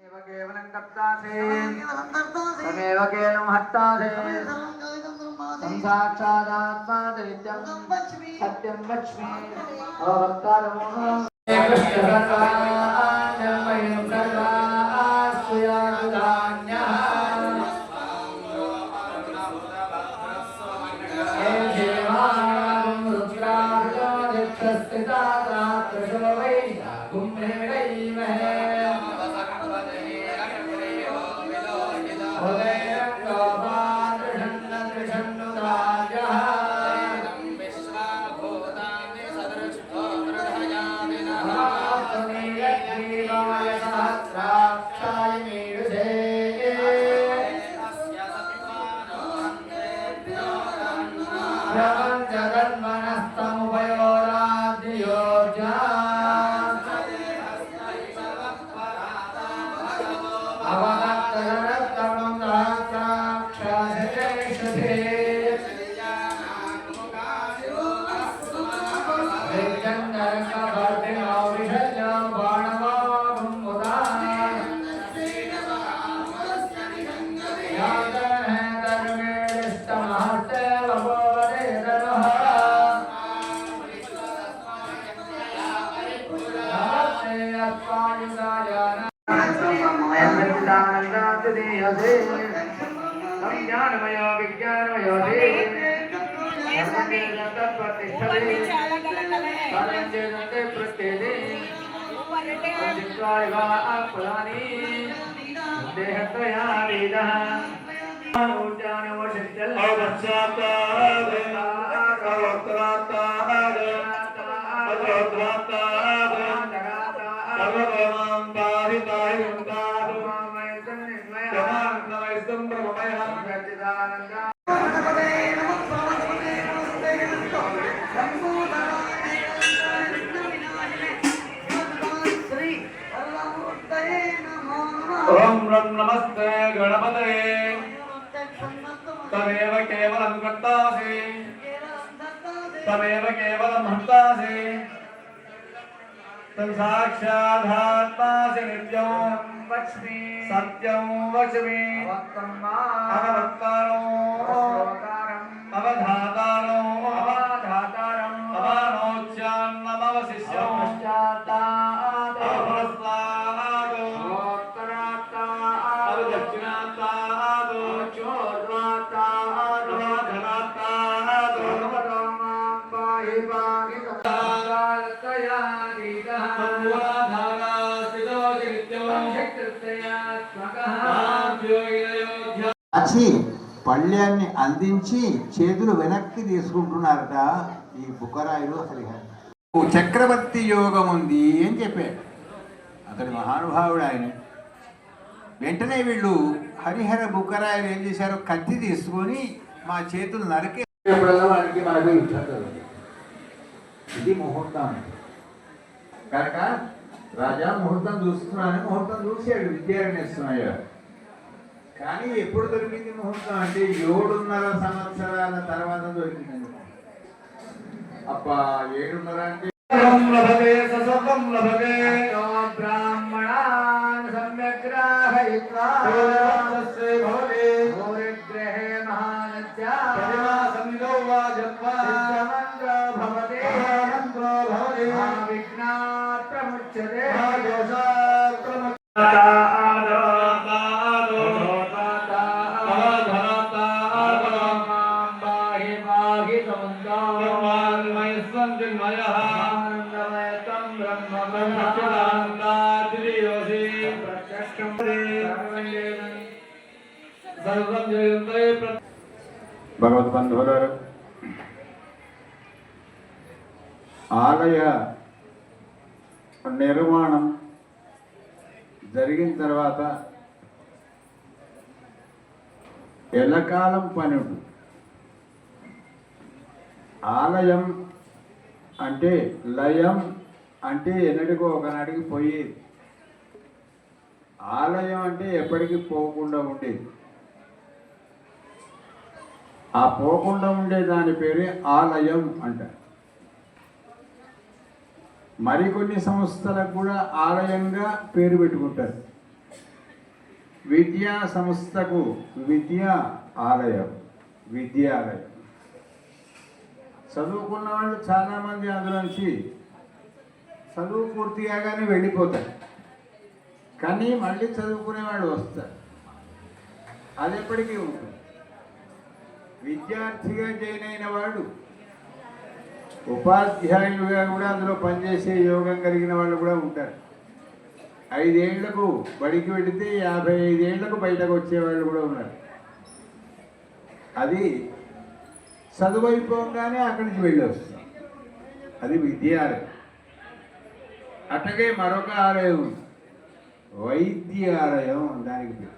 केवलं कर्तासे तमेव केवलं हर्तासे संसाक्षादात्मा दरिद्रं सत्यं लक्ष्मी अवतारमो कृष्णसर्वाण्यमयं सर्वास्त्वयानुदान्यः हे देवां रुद्राभिषेकस्थिता रात्रशो वै कुम्भेणैमहे ज्ञानमयो विज्ञानमयो ओम नमस्ते गणपते तमेव केवलं कर्तासि तमेव केवलं हर्तासि साक्षादात्मासि नित्यं वच्मि सत्यं वच्मि अवक्तारो अवधातारो अवधातारं अवानोच्चान्नमवशिष्यं వచ్చి పళ్ళ్యాన్ని అందించి చేతులు వెనక్కి తీసుకుంటున్నారట ఈ బుక్కరాయుడు హరిహర. చక్రవర్తి యోగం ఉంది అని చెప్పాడు అతడు మహానుభావుడు ఆయన. వెంటనే వీళ్ళు హరిహర బుక్కరాయులు ఏం చేశారు, కత్తి తీసుకొని మా చేతులు నరికి వాడికి మనకు యుద్ధం. ఇది ముహూర్తం కనుక రాజా ముహూర్తం చూస్తున్నానని ముహూర్తం చూశాడు విద్యారణ్యస్వామి. కానీ ఎప్పుడు దొరికింది ముహూర్తం అంటే 7.5 సంవత్సరాల తర్వాత దొరికింది. అబ్బా 7.5 అంటే బ్రాహ్మణాన్ సమ్యగ్రాహయిత్వా భగవద్బంధువులారు, ఆలయ నిర్మాణం జరిగిన తర్వాత ఎల్లకాలం పని ఉంటుంది. ఆలయం అంటే లయం అంటే ఎన్నటికో ఒకనాటికి పోయేది. ఆలయం అంటే ఎప్పటికీ పోకుండా ఉండేది. ఆ పోకుండా ఉండే దాని పేరే ఆలయం అంటారు. మరికొన్ని సంస్థలకు కూడా ఆలయంగా పేరు పెట్టుకుంటారు. విద్యా సంస్థకు విద్యా ఆలయం, విద్యాలయం. చదువుకున్న వాళ్ళు చాలామంది అందులోంచి చదువు పూర్తి కాగానే వెళ్ళిపోతారు, కానీ మళ్ళీ చదువుకునే వాళ్ళు వస్తారు. అది ఎప్పటికీ ఉంటుంది. విద్యార్థిగా జాయిన్ అయిన వాడు ఉపాధ్యాయులుగా కూడా అందులో పనిచేసే యోగం కలిగిన వాళ్ళు కూడా ఉంటారు. 5 ఏళ్లకు బడికి వెళితే 55 ఏళ్లకు బయటకు వచ్చేవాళ్ళు కూడా ఉన్నారు. అది చదువు అయిపోగానే అక్కడి నుంచి వెళ్ళి వస్తాం. అది విద్యాలయం. అట్లాగే మరొక ఆలయం ఉంది, వైద్యాలయం. దానికి పేరు.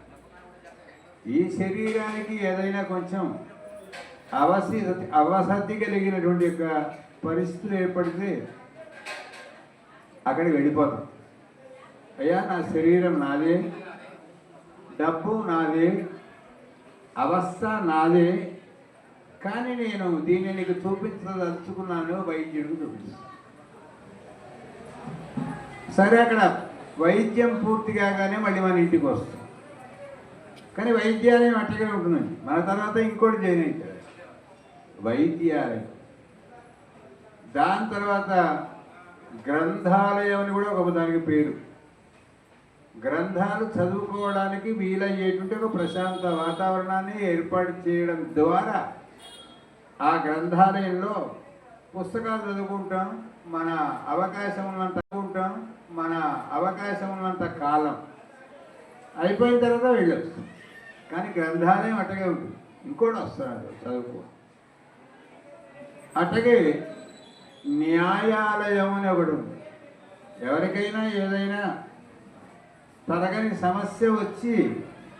ఈ శరీరానికి ఏదైనా కొంచెం అవసతి కలిగినటువంటి యొక్క పరిస్థితులు ఏర్పడితే అక్కడికి వెళ్ళిపోతాం. అయ్యా, నా శరీరం నాదే, డబ్బు నాదే, అవస్థ నాదే, కానీ నేను దీన్ని నీకు చూపించదలుచుకున్నాను, వైద్యుడికి చూపిస్తాను. సరే, అక్కడ వైద్యం పూర్తి కాగానే మళ్ళీ మన ఇంటికి వస్తాం. కానీ వైద్యాలయం అట్లాగే ఉంటుందండి. మన తర్వాత ఇంకోటి జాయిన్ అవుతారు, వైద్యాలయం. దాని తర్వాత గ్రంథాలయం అని కూడా ఒక దానికి పేరు. గ్రంథాలు చదువుకోవడానికి వీలయ్యేటువంటి ఒక ప్రశాంత వాతావరణాన్ని ఏర్పాటు చేయడం ద్వారా ఆ గ్రంథాలయంలో పుస్తకాలు చదువుకుంటాం. మన అవకాశం ఉన్నంత కాలం అయిపోయిన తర్వాత వెళ్ళొచ్చు. కానీ గ్రంథాలయం అట్టగే ఉంటుంది. ఇంకోటి వస్తున్నారు చదువుకో. అట్టగే న్యాయాలయం అని ఒకటి ఉంది. ఎవరికైనా ఏదైనా తరగని సమస్య వచ్చి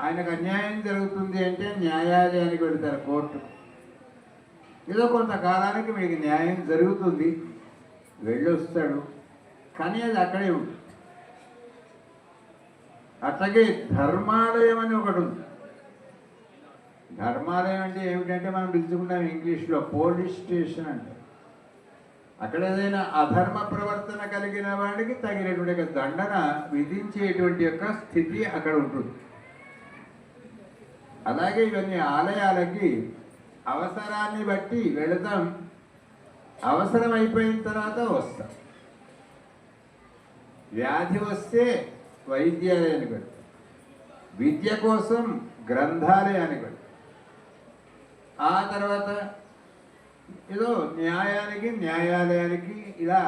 ఆయనకు అన్యాయం జరుగుతుంది అంటే న్యాయాలయానికి వెళ్తారు, కోర్టు. ఏదో కొంతకాలానికి మీకు న్యాయం జరుగుతుంది, వెళ్ళొస్తాడు, కానీ అది అక్కడే ఉంది. అట్లాగే ధర్మాలయం అని ఒకటి ఉంది. ధర్మాలయం అంటే ఏమిటంటే మనం పిలుచుకుంటాం ఇంగ్లీష్లో పోలీస్ స్టేషన్ అంటే. అక్కడ ఏదైనా అధర్మ ప్రవర్తన కలిగిన వాడికి తగినటువంటి దండన విధించేటువంటి యొక్క స్థితి అక్కడ ఉంటుంది. అలాగే ఇవన్నీ ఆలయాలకి అవసరాన్ని బట్టి వెళతాం, అవసరం అయిపోయిన తర్వాత వస్తాం. వ్యాధి వస్తే వైద్యాలయానికి వెళ్తాం, విద్య కోసం గ్రంథాలయానికి వెళ్తాం. ఆ తర్వాత ఏదో న్యాయాలయానికి ఇలా